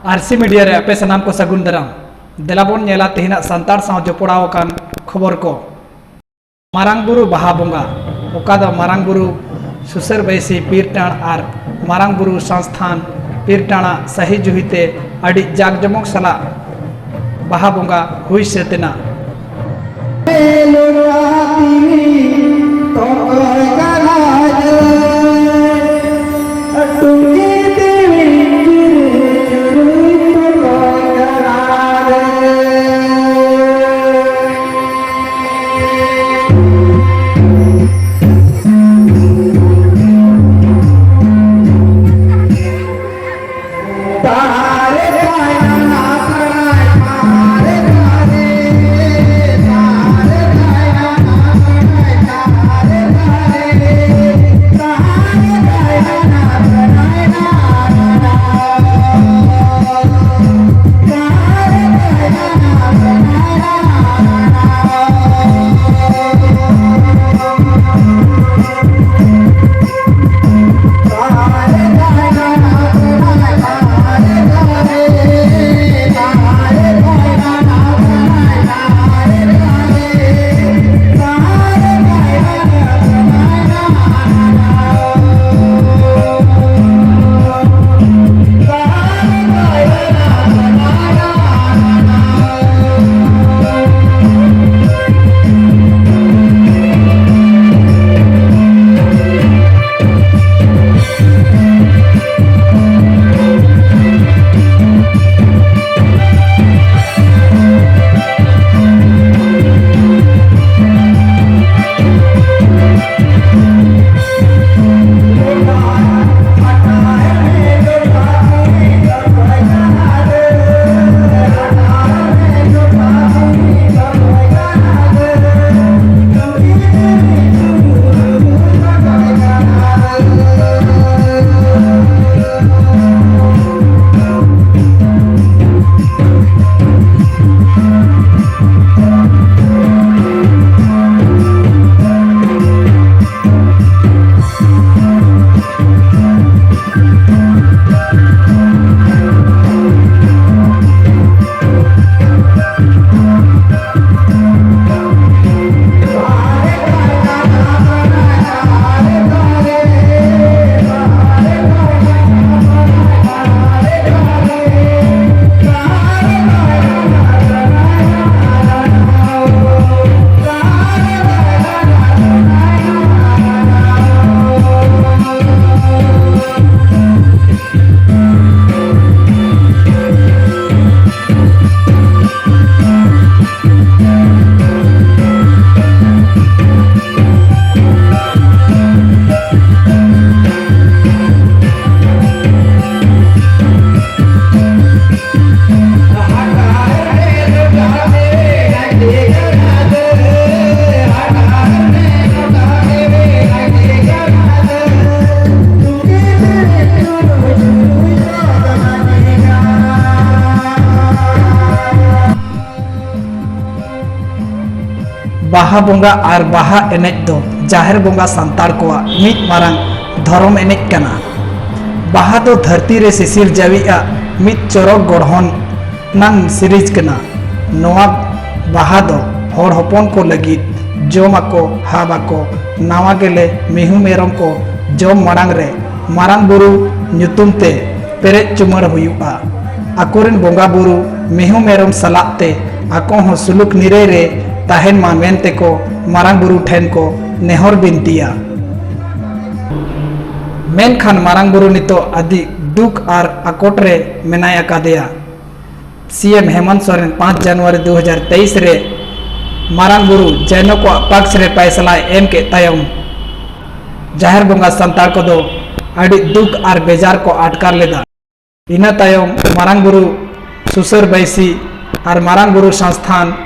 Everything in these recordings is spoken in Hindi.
आरसी मीडिया रे अपे सनाम को सगुन दराम देलाबन नेला तेहिना संतार साव जोपड़ाव कान खबर को मारांग बुरु बाहा बोंगा ओका दो मारांग बुरु सुसर बैसी पीरटाण आर मारांग बुरु संस्थान पीरटाणा सही जुहिते अड़ी जागजमक सला बाहा बोंगा हुई सेतना बाहा बोंगा और बाहा एनेज दो जाहिर बोंगा संतार को मिट मारंग धर्म एनेज कना बाहा दो धरती रे सिसिर जाविया मिट चोरक गढ़न नंग सीरीज कना नोआ बाहा दो हर हपन को लगित जोमा को हाबा को नावा गेले मिहु मेरम को जोम मारंग रे मारंग बुरु ᱧᱩᱛᱩᱢ ᱛᱮ ᱯᱮᱨᱮᱡ ᱪᱩᱢᱟᱹᱲ ᱦᱩᱭᱩᱜᱼᱟ ᱟᱠᱚᱨᱮᱱ ᱵᱚᱸᱜᱟ ᱵᱩᱨᱩ ᱢᱤᱦᱩ ᱢᱮᱨᱚᱢ ᱥᱟᱞᱟᱜ ᱛᱮ ᱟᱠᱚ ᱦᱚᱸ ᱥᱩᱞᱩᱠ ᱱᱤᱨᱟᱹᱭ ᱨᱮ ताहेन मा मेनते को मारांग बुरु ठेन को नेहर बिनतिया मेन खान मारांग बुरु नितो आदि दुख और आकोट रे मेनाय अकादेया सीएम हेमंत सोरेन 5 जनवरी 2023 रे मारांग बुरु जैनो को पक्ष रे फैसला एम के तायम जाहिर बोंगा संतार को दो अड़ी दुख और बेजार को आटकार लेदा इना तायम मारांग बुरु सुसर बैसी और मारांग बुरु संस्थान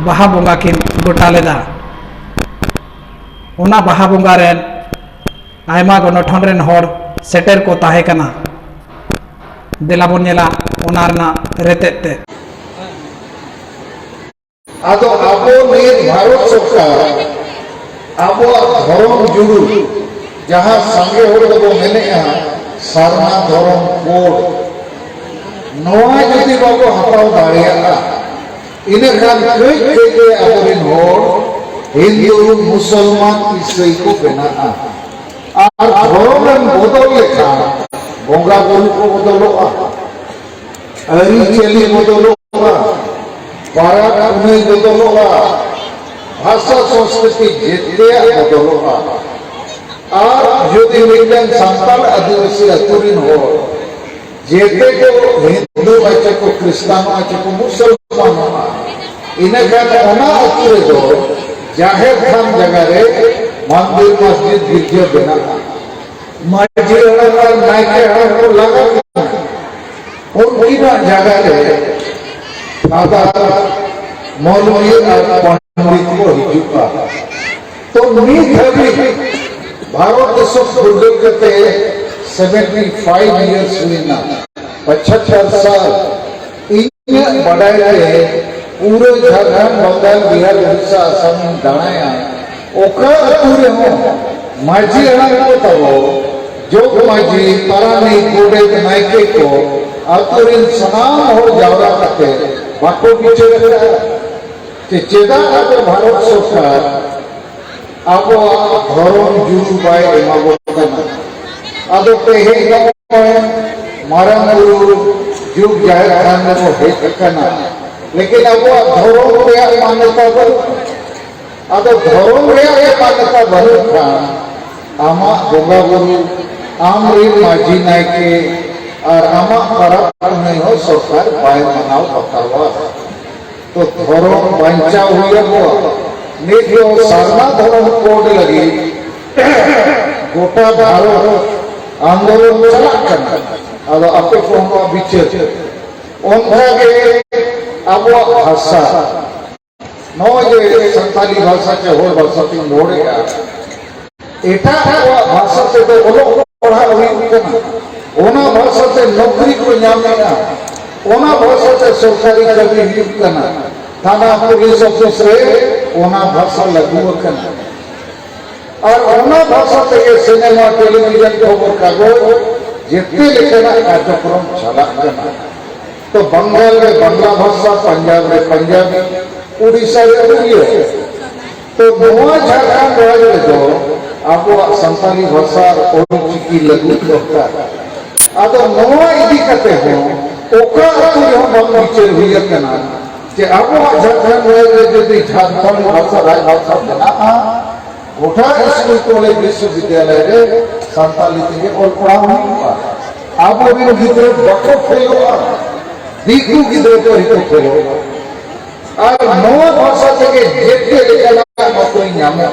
बाहा बोंगा किन गोटा लेदा ओना बाहा बोंगा रेन आयमा गनठन रेन हर सेटर को ताहे कना देलाबन नेला ओनारना रेतेते आदो आबो नित भारत सरकार आबो धर्म जुड़ू जहां संगे होड़ को मेनेया सारना धर्म कोड नोआ जुदी बाबो हटाव दाड़ेया इने खान कई के आबोरिन होड़ हिंदू मुसलमान ईसाई को बेनाआ और धर्म बदल लेखा बोंगा बुरु को बदलोआ अरी चली बदलोआ पारा पुनई बदलोआ भाषा संस्कृति जेते बदलोआ और जुदी मिलन संतान आदिवासी अतुरिन हो जेते को हिंदू अच्छा को क्रिस्तान अच्छा को मुसलमान इन्हें कहते ओना अतुरे दो जाहिर खान जगह रे मंदिर मस्जिद गिरजा बना मस्जिद और नाइके और लगा उनकी ना जगह रे आधा मौलवी और पंडित को हिजुका तो नीत है भारत देश फुटबॉल करते 75 years हुई ना 75 साल इन्हें बढ़ाए गए पूरे झारखंड बंगाल बिहार उड़ीसा असम दानाया ओका पूरे हो माजी हड़ाम को तबो जो माजी परानी कोडे नायके को अतुरिन सनाम हो जावरा करते बाको पीछे रखा कि चेदा अगर भारत सरकार आपो धर्म जुड़ू बाय एमागो करना आदो पे हे मारम गुरु जुग जाहिर खान को हे करना लेकिन अब धर्म रे मान्यता पर आदो धर्म रे मान्यता बने था आमा बोंगा गुरु आम रे माजी नायके और आमा परब नहीं हो सरकार बाय मनाव पकड़वा तो धर्म बंचा हुआ को नित्य सारना धर्म कोड लगी गोटा भारत आंदोलन चला करना अब आपे को बिचे उनका के अब भाषा नो जे संताली भाषा के होर भाषा की मोड़ेगा एटा भाषा से तो ओलो पढ़ा हुई करना ओना भाषा से नौकरी को न्यामेगा ओना भाषा से सरकारी कर्मी नियुक्त करना थाना पुलिस ऑफिस रे ओना भाषा लागू करना और ओना भाषा से ये सिनेमा टेलीविजन खबर कागज जितने लिखना कार्यक्रम चला करना तो बंगाल में बांग्ला भाषा पंजाब में पंजाबी उड़ीसा में उड़िया तो नोआ झारखंड राज्य जो आपको संताली भाषा और चिकी लगू करता आदो नोआ इदी करते हो ओका तो हम विचार हुई करना कि आपको झारखंड राज्य जो झारखंड भाषा राज भाषा बना गोटा स्कूल कॉलेज विश्वविद्यालय रे संताली के और पढ़ा हुआ आप भी गिद्रे बको फेलो दीकू गिद्रे को ही फेलो और नवा भाषा থেকে যেতে লেখাটা কতই নামে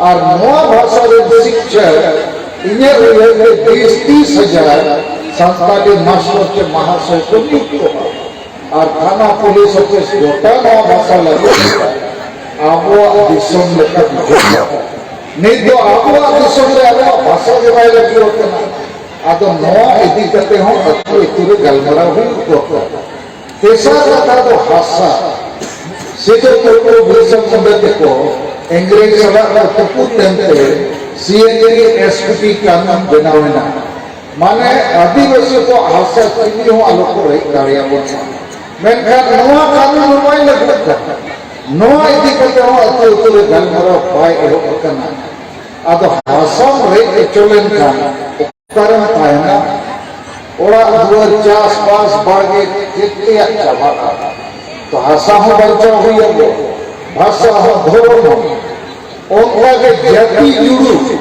और नवा भाषा रे शिक्षक इन्हें हुए 20-30,000 संताली मास्टर के महाशय को नियुक्त हुआ और थाना पुलिस ऑफिस गोटा नवा भाषा लगे आपो दिसम लेखा नहीं तो आपो दिसम ले आपो भाषा के बारे लगी होते ना आदो नवा इदी करते हो तो इतने गलमरा हुई तो तेसा कथा तो भाषा से जो तो विल्सन संबंध को अंग्रेज सभा को पूछते सीएनए एसपीटी कानून बनावेना माने आदिवासी को भाषा चीनी हो आलोक रही कार्य बोलना मैं नवा कानून बनवाई लगता नोआ इदी करते हो अतुल गलमरा पाए हो करना आदो भाषा रे चलन का कारण है ना ओड़ा दुआर चास पास बागे कितने अच्छा भाषा तो भाषा हो बच्चा हुई है भाषा हो धर्म उनका के जाति जुड़ू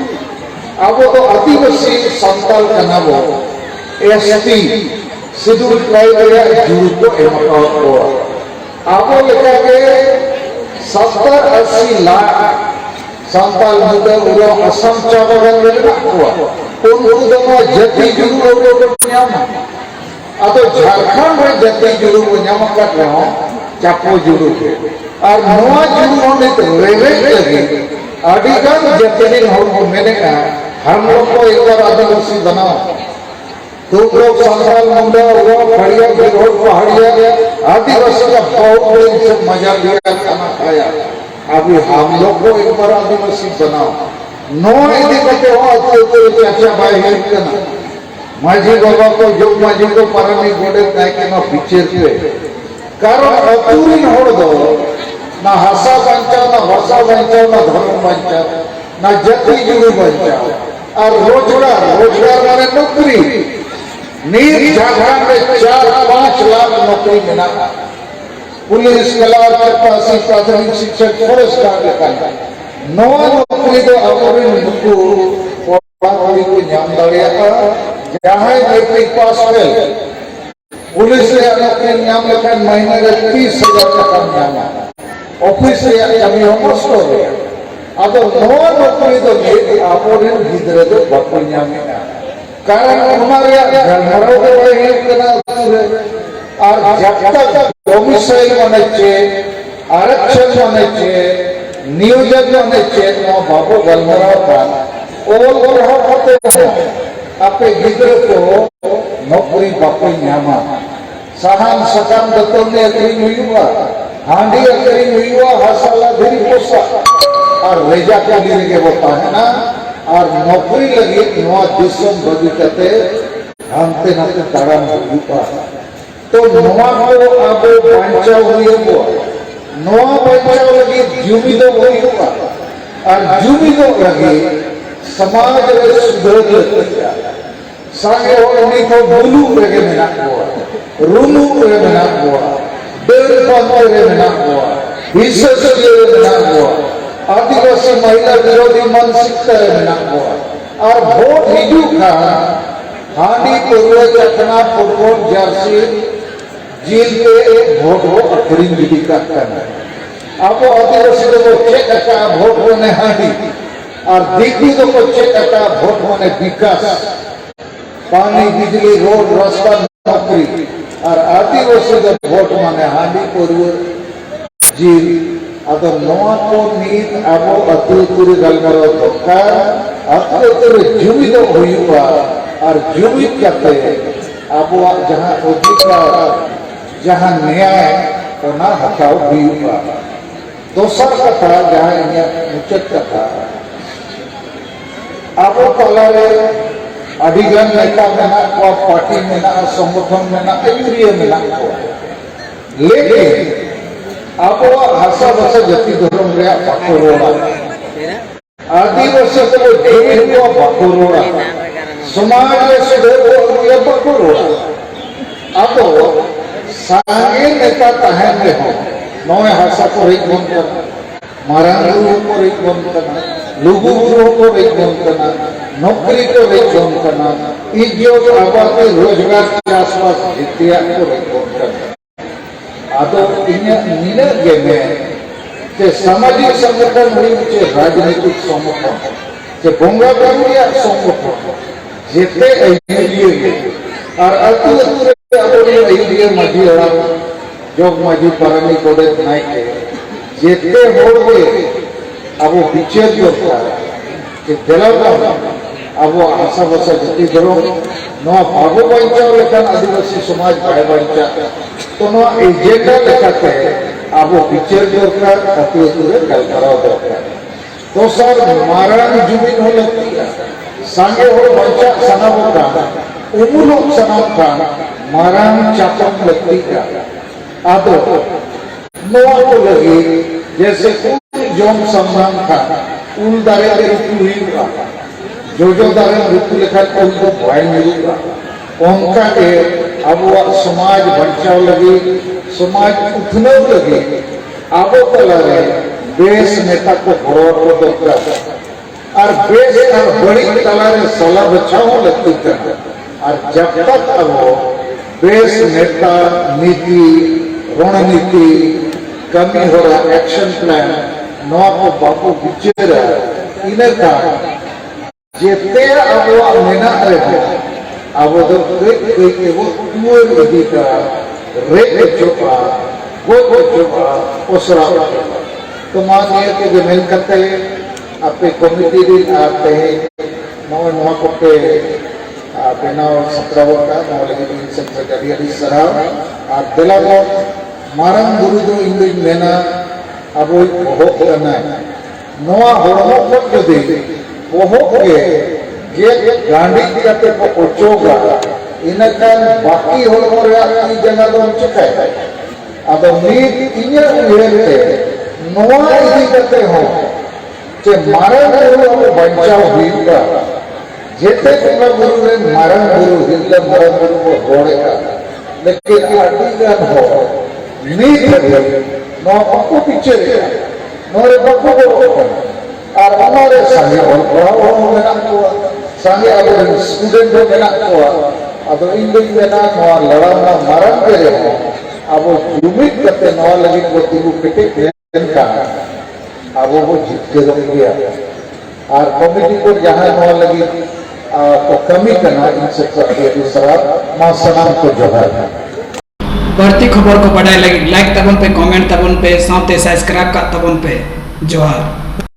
अब तो आदिवासी संताल का नाम हो एसटी शेड्यूल ट्राइब जुड़ू को एमकाउ को अब लेकर के 70-80 लाख संताल मुद्दे उरो असम चावल में हुआ उन उदमा जति जुड़ू और न्याम अब झारखंड में जति जुड़ू को न्याम कर रहे हो चापो जुड़ू के और नवा जुड़ू होने तो रेले लगी आदिगन जति हो मैंने कहा हम लोग को एक बार आदिवासी बनाओ तुम लोग संताल मुंडा हुआ खड़िया बिरोड पहाड़िया आदिवासी का बहुत प्रेम से मजा लिया खाना खाया अभी हम लोग को एक बार आदिवासी बनाओ नो यदि कहते हो तो चाचा भाई है करना माझी बाबा को जोग माझी को पारानी गोडे नायके ना पिक्चर पे कारण अतुरिन होड़ दो ना हसा बंचाओ ना भाषा बंचाओ ना धर्म बंचाओ ना जाति जुड़ी बंचाओ और रोजगार माने नौकरी नीर झारखंड में 4-5 लाख नौकरी मिला पुलिस कलाकार पासी प्राथमिक शिक्षक फॉरेस्ट गार्ड लेकर नवा नौकरी तो अवरी नुकु पढ़ाई को ஞாம் दाड़िया जहाँ मैट्रिक पास फेल पुलिस रे नौकरी ஞாம் लेकर महीने रे 30,000 टका ஞாम ऑफिस रे कमी होमस को अब नवा नौकरी तो ये अवरी गिदरे तो बाको ஞாम कारण हमारे घरों के वही करना और जब तक डोमिसाइल बने चे आरक्षण बने चे नियोजन बने चे ना बाबू गलमरा का ओल ग्रह होते हैं आपे गिदरे को नौकरी बाको न्यामा साहन सकाम दत्तों ने अकरी हुआ हांडी अकरी हुआ हसाला धरी पोसा और रेजा के लिए के बोता है ना और नौकरी लगी नवा दिसम बदी करते हमते नाते ताराम हुआ तो नवा को अब बंचाव हुई को नवा बंचाव लगी जूमी तो हुई हुआ और जूमी तो लगी समाज रे सुधर सांगे और नहीं तो बुलू लगे में ना हुआ रूलू लगे में ना हुआ बेल पाते में ना हुआ विशेष लगे में ना हुआ आदिवासी महिला विरोधी मानसिकता में ना हुआ और वोट हिजू का हांडी पूर्व चखना फुटबॉल जर्सी जील पे वोट हो अखरीन विधि का करना अब आदिवासी को चेक का वोट होने हांडी और दिग्गी तो को चेक का वोट होने विकास पानी बिजली रोड रास्ता नौकरी और आदिवासी को वोट माने हांडी पूर्व जील अब नवा को नीत अब अतुरी गलमरो दरकार अतुरी जुमित हुआ और जुमित करते अब जहाँ अधिकार जहाँ न्याय होना हटाओ हुआ दोसर कथा जहाँ इन्हें उचित कथा अब तलारे अभिगम नेता मेना को पार्टी मेना संगठन मेना एरिया मेना को लेकिन अब भाषा भाषा जाति धर्म रे बाकोरोड़ा आदिवासी को देवी को बाकोरोड़ा समाज रे सुधर को ये बाकोरोड़ा अब सांगे नेता तहन रे हो नवे भाषा को रे बंद करना मारांगु को रे बंद करना लुगु को रे बंद करना नौकरी को रे बंद करना इज्जत आबादी रोजगार के आसपास जितिया को रे बंद करना आदो इन्हें निने गेमे के सामाजिक संगठन हुई के राजनीतिक संगठन के बोंगा ब्राह्मणिया संगठन जेते एलिए और अतुरे अतुरे एलिए मजी अड़ा जोग मजी परमी कोडे नाई के जेते होड़े अब बीचे जोता के दिलावा अब आशा बसा जति करो नो भागो बंचाव लेकिन आदिवासी समाज भाई बंचा तो नो एजेंडा लेखाते अब पिक्चर दरकार अतुरे कलकराव दरकार तो सर मारान जुबिन हो लगती है सांगे हो बंचा सनाबो का उमुलो सनाब का मारान चापम लगती है आदो नो को लगी जैसे जोम सम्मान था उल दारे के हुई हुआ जो दारे रुक लेखा उनको भय मिलूगा उनका के अब समाज बचाव लगी समाज उठने लगी अब तलारे देश नेता को गौरव को दरकार और देश और बड़ी तलारे सलाह बचाव लगती है और जब तक अब देश नेता नीति रणनीति कमी हो रहा एक्शन प्लान नवा को बापू बिचेरा इन्हें का जेते अब मेना रहे अब तो के वो टूर अधिका रेट चोपा वो चोपा ओसरा तो मानिए कि जो मिल करते हैं आपके कमिटी दिन आते हैं नौ नौ को पे बिना सत्रह का नौ लगे दिन सेक्रेटरी अली सराव आप दिला को मारन गुरु जो इंग्लिश मेना अब वो करना है नवा होड़ों को जो दे वो के गेट गांडी करते को ओचोगा इनकान बाकी होलमो रे ई जगह दो चिकाय अब नीत इन्या उहेरते नोआ इदी करते हो जे मारण गुरु अब बचाव हुईगा जेते बंगा गुरु रे मारण गुरु हिंदे मारण गुरु को होड़ेगा लेकिन आदिगन हो नीत है नो आपको पीछे नोरे बापू को और हमारे संगे और पढ़ाओ मेना को संगे अब स्टूडेंट हो मेना को अब इंग्लिश मेना नोआ लड़ाना मारण करे हो अब जुमित करते नोआ लगी को तिगु पिटे देन का अब वो जीत के गया और कमिटी को जहां नोआ लगी तो कमी करना इन सब दूसरा मासनाम को जोहार बढ़ती खबर को बढ़ाई लगी लाइक तबन पे कमेंट तबन पे साथ सब्सक्राइब का तबन पे जोहार।